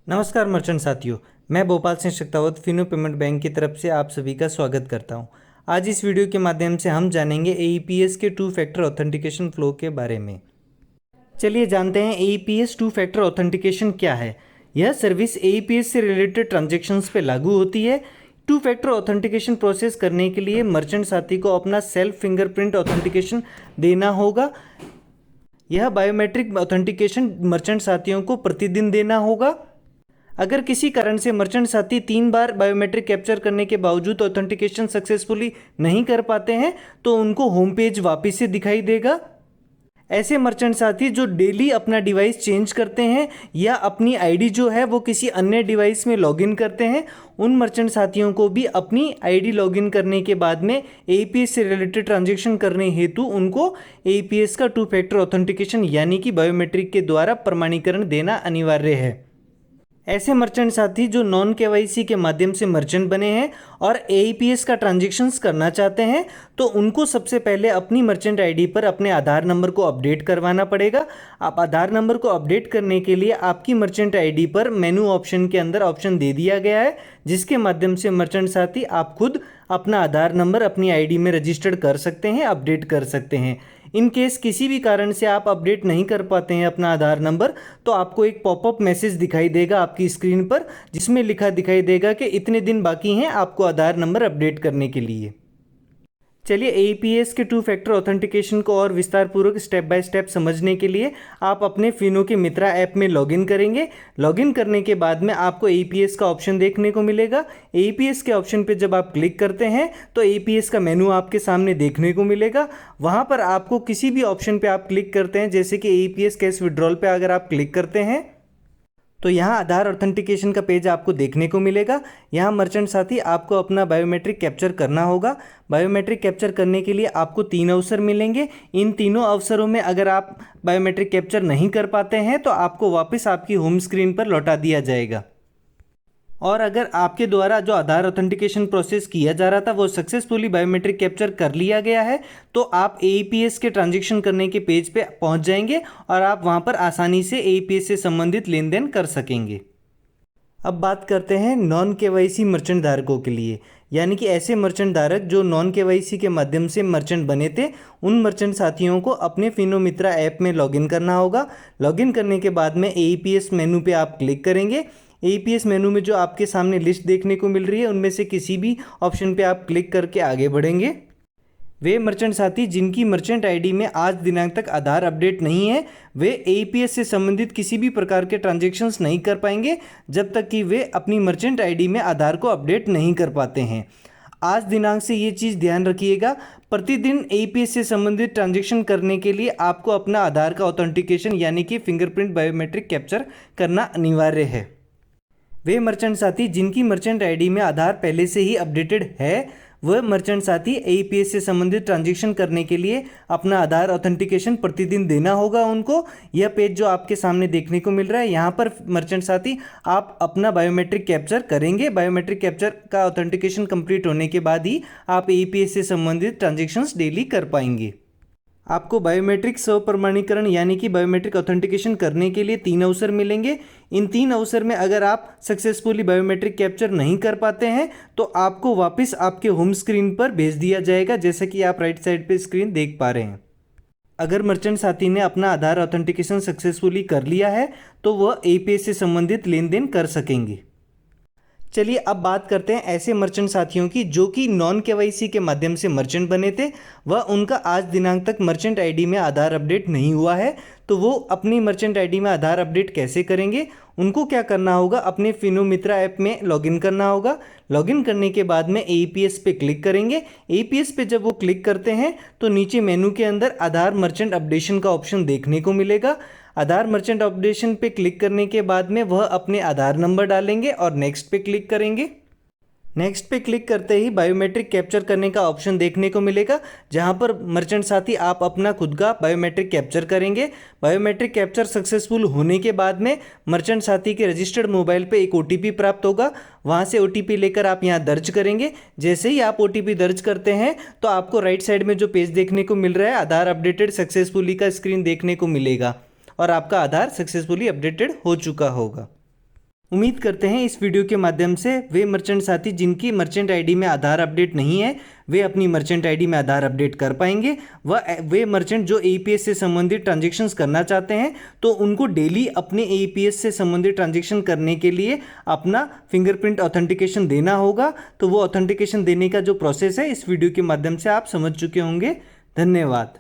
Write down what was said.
नमस्कार मर्चेंट साथियों, मैं भोपाल सिंह शक्तावत फिनो पेमेंट बैंक की तरफ से आप सभी का स्वागत करता हूं। आज इस वीडियो के माध्यम से हम जानेंगे एईपीएस के टू फैक्टर ऑथेंटिकेशन फ्लो के बारे में। चलिए जानते हैं एईपीएस टू फैक्टर ऑथेंटिकेशन क्या है। यह सर्विस एईपीएस से रिलेटेड ट्रांजेक्शन्स पे लागू होती है। टू फैक्टर ऑथेंटिकेशन प्रोसेस करने के लिए मर्चेंट साथी को अपना सेल्फ फिंगरप्रिंट ऑथेंटिकेशन देना होगा। यह बायोमेट्रिक ऑथेंटिकेशन मर्चेंट साथियों को प्रतिदिन देना होगा। अगर किसी कारण से मर्चेंट साथी 3 बार बायोमेट्रिक कैप्चर करने के बावजूद ऑथेंटिकेशन सक्सेसफुली नहीं कर पाते हैं तो उनको होम पेज वापस से दिखाई देगा। ऐसे मर्चेंट साथी जो डेली अपना डिवाइस चेंज करते हैं या अपनी आईडी जो है वो किसी अन्य डिवाइस में लॉगिन करते हैं, उन मर्चेंट साथियों को भी अपनी आईडी लॉगिन करने के बाद में एईपीएस से रिलेटेड ट्रांजैक्शन करने हेतु उनको एईपीएस का टू फैक्टर ऑथेंटिकेशन यानी कि बायोमेट्रिक के द्वारा प्रमाणीकरण देना अनिवार्य है। ऐसे मर्चेंट साथी जो नॉन केवाईसी के माध्यम से मर्चेंट बने हैं और एईपीएस का ट्रांजैक्शंस करना चाहते हैं तो उनको सबसे पहले अपनी मर्चेंट आईडी पर अपने आधार नंबर को अपडेट करवाना पड़ेगा। आप आधार नंबर को अपडेट करने के लिए आपकी मर्चेंट आईडी पर मेनू ऑप्शन के अंदर ऑप्शन दे दिया गया है, जिसके माध्यम से मर्चेंट साथी आप खुद अपना आधार नंबर अपनी आईडी में रजिस्टर्ड कर सकते हैं, अपडेट कर सकते हैं। इन केस किसी भी कारण से आप अपडेट नहीं कर पाते हैं अपना आधार नंबर तो आपको एक पॉपअप मैसेज दिखाई देगा आपकी स्क्रीन पर, जिसमें लिखा दिखाई देगा कि इतने दिन बाकी हैं आपको आधार नंबर अपडेट करने के लिए। चलिए एईपीएस के टू फैक्टर ऑथेंटिकेशन को और विस्तार पूर्वक स्टेप बाय स्टेप समझने के लिए आप अपने फिनो के मित्रा ऐप में लॉगिन करेंगे। लॉगिन करने के बाद में आपको एईपीएस का ऑप्शन देखने को मिलेगा। एईपीएस के ऑप्शन पे जब आप क्लिक करते हैं तो एईपीएस का मेनू आपके सामने देखने को मिलेगा। वहाँ पर आपको किसी भी ऑप्शन पे आप क्लिक करते हैं, जैसे कि एईपीएस कैश विड्रॉल पे अगर आप क्लिक करते हैं तो यहाँ आधार ऑथेंटिकेशन का पेज आपको देखने को मिलेगा। यहाँ मर्चेंट साथी आपको अपना बायोमेट्रिक कैप्चर करना होगा। बायोमेट्रिक कैप्चर करने के लिए आपको 3 अवसर मिलेंगे। इन तीनों अवसरों में अगर आप बायोमेट्रिक कैप्चर नहीं कर पाते हैं तो आपको वापस आपकी होम स्क्रीन पर लौटा दिया जाएगा। और अगर आपके द्वारा जो आधार ऑथेंटिकेशन प्रोसेस किया जा रहा था वो सक्सेसफुली बायोमेट्रिक कैप्चर कर लिया गया है तो आप एईपीएस के ट्रांजैक्शन करने के पेज पे पहुंच जाएंगे और आप वहां पर आसानी से एईपीएस से संबंधित लेन देन कर सकेंगे। अब बात करते हैं नॉन केवाईसी मर्चेंट धारकों के लिए, यानी कि ऐसे मर्चेंट धारक जो नॉन केवाईसी के माध्यम से मर्चेंट बने थे, उन मर्चेंट साथियों को अपने फिनो मित्रा ऐप में लॉगिन करना होगा। लॉगिन करने के बाद में एईपीएस मेनू पे आप क्लिक करेंगे। एईपीएस मेनू में जो आपके सामने लिस्ट देखने को मिल रही है उनमें से किसी भी ऑप्शन पे आप क्लिक करके आगे बढ़ेंगे। वे मर्चेंट साथी जिनकी मर्चेंट आईडी में आज दिनांक तक आधार अपडेट नहीं है वे एईपीएस से संबंधित किसी भी प्रकार के ट्रांजैक्शंस नहीं कर पाएंगे जब तक कि वे अपनी मर्चेंट आईडी में आधार को अपडेट नहीं कर पाते हैं। आज दिनांक से ये चीज़ ध्यान रखिएगा, प्रतिदिन एईपीएस से संबंधित ट्रांजैक्शन करने के लिए आपको अपना आधार का ऑथेंटिकेशन यानी कि फिंगरप्रिंट बायोमेट्रिक कैप्चर करना अनिवार्य है। वे मर्चेंट साथी जिनकी मर्चेंट आईडी में आधार पहले से ही अपडेटेड है वह मर्चेंट साथी एईपीएस से संबंधित ट्रांजैक्शन करने के लिए अपना आधार ऑथेंटिकेशन प्रतिदिन देना होगा उनको। यह पेज जो आपके सामने देखने को मिल रहा है यहाँ पर मर्चेंट साथी आप अपना बायोमेट्रिक कैप्चर करेंगे। बायोमेट्रिक कैप्चर का ऑथेंटिकेशन कंप्लीट होने के बाद ही आप एईपीएस से संबंधित ट्रांजैक्शंस डेली कर पाएंगे। आपको बायोमेट्रिक स्व प्रमाणीकरण यानी कि बायोमेट्रिक ऑथेंटिकेशन करने के लिए 3 अवसर मिलेंगे। इन 3 अवसर में अगर आप सक्सेसफुली बायोमेट्रिक कैप्चर नहीं कर पाते हैं तो आपको वापस आपके होम स्क्रीन पर भेज दिया जाएगा, जैसा कि आप राइट साइड पे स्क्रीन देख पा रहे हैं। अगर मर्चेंट साथी ने अपना आधार ऑथेंटिकेशन सक्सेसफुली कर लिया है तो वह एईपीएस से संबंधित लेन देन कर सकेंगे। चलिए अब बात करते हैं ऐसे मर्चेंट साथियों की जो कि नॉन केवाईसी के माध्यम से मर्चेंट बने थे, वह उनका आज दिनांक तक मर्चेंट आईडी में आधार अपडेट नहीं हुआ है तो वो अपनी मर्चेंट आईडी में आधार अपडेट कैसे करेंगे। उनको क्या करना होगा, अपने फिनो मित्रा ऐप में लॉगिन करना होगा। लॉगिन करने के बाद में एईपीएस पे क्लिक करेंगे। एईपीएस पे जब वो क्लिक करते हैं तो नीचे मेनू के अंदर आधार मर्चेंट अपडेशन का ऑप्शन देखने को मिलेगा। आधार मर्चेंट अपडेशन पे क्लिक करने के बाद में वह अपने आधार नंबर डालेंगे और नेक्स्ट पे क्लिक करेंगे। नेक्स्ट पे क्लिक करते ही बायोमेट्रिक कैप्चर करने का ऑप्शन देखने को मिलेगा, जहां पर मर्चेंट साथी आप अपना खुद का बायोमेट्रिक कैप्चर करेंगे। बायोमेट्रिक कैप्चर सक्सेसफुल होने के बाद में मर्चेंट साथी के रजिस्टर्ड मोबाइल पे एक ओटीपी प्राप्त होगा। वहां से ओटीपी लेकर आप यहां दर्ज करेंगे। जैसे ही आप ओटीपी दर्ज करते हैं तो आपको राइट साइड में जो पेज देखने को मिल रहा है आधार अपडेटेड सक्सेसफुली का स्क्रीन देखने को मिलेगा और आपका आधार सक्सेसफुली अपडेटेड हो चुका होगा। उम्मीद करते हैं इस वीडियो के माध्यम से वे मर्चेंट साथी जिनकी मर्चेंट आईडी में आधार अपडेट नहीं है वे अपनी मर्चेंट आईडी में आधार अपडेट कर पाएंगे। वे मर्चेंट जो एईपीएस से संबंधित ट्रांजैक्शंस करना चाहते हैं तो उनको डेली अपने एईपीएस से संबंधित ट्रांजैक्शन करने के लिए अपना फिंगरप्रिंट ऑथेंटिकेशन देना होगा। तो वो ऑथेंटिकेशन देने का जो प्रोसेस है इस वीडियो के माध्यम से आप समझ चुके होंगे। धन्यवाद।